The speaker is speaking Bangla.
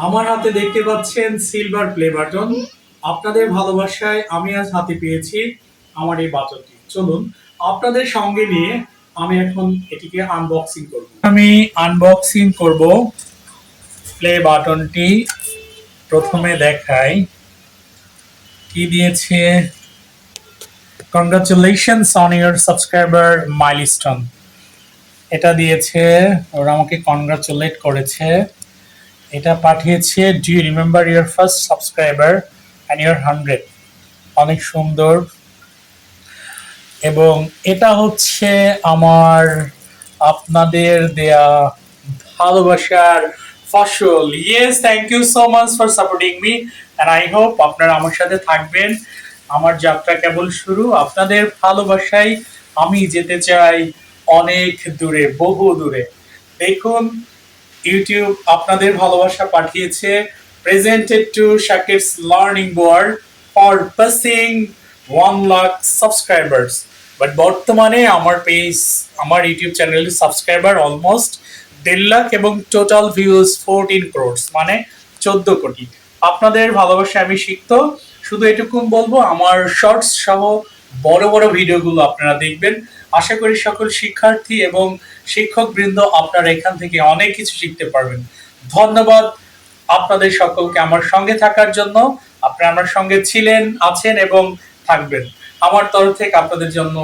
আমার হাতে দেখতে পাচ্ছেন সিলভার প্লে বাটন। আপনাদের ভালোবাসায় আমি আজ হাতে পেয়েছি আমার এই বাটনটি। চলুন আপনাদের সঙ্গে নিয়ে আমি এখন এটিকে আনবক্সিং করব। আমি আনবক্সিং করব প্লে বাটনটি। প্রথমে দেখাই কি দিয়েছে। Congratulations on your subscriber milestone. এটা দিয়েছে, ওরা আমাকে কংগ্রাচুলেট করেছে। এটা পাঠিয়েছে, do you remember your first subscriber and your 100। অনেক সুন্দর। এবং এটা হচ্ছে আমার আপনাদের দেয়া ভালোবাসার ফসল। Yes, thank you so much for supporting me and I hope আপনারা আমার সাথে থাকবেন। আমার যাত্রা কেবল শুরু। আপনাদের ভালোবাসায় আমি যেতে চাই অনেক দূরে, বহু দূরে। দেখুন, ইউটিউব আপনাদের ভালোবাসা পাঠিয়েছে, presented to Shakir's learning world for passing 1 lakh subscribers. But বর্তমানে আমার পেজ, আমার ইউটিউব চ্যানেলের সাবস্ক্রাইবার অলমোস্ট 1.5 লাখ এবং টোটাল ভিউজ 14 crores, মানে 14 কোটি। আপনাদের ভালোবাসায় আমি শিখতো। শুধু এটুকুন বলবো, আমার শর্টস সহ বড় বড় ভিডিওগুলো আপনারা দেখবেন। আশা করি সকল শিক্ষার্থী এবং শিক্ষক বৃন্দ আপনারা এখান থেকে অনেক কিছু শিখতে পারবেন। ধন্যবাদ আপনাদের সকলকে আমার সঙ্গে থাকার জন্য। আপনারা আমার সঙ্গে ছিলেন, আছেন এবং থাকবেন। আমার তরফ থেকে আপনাদের জন্য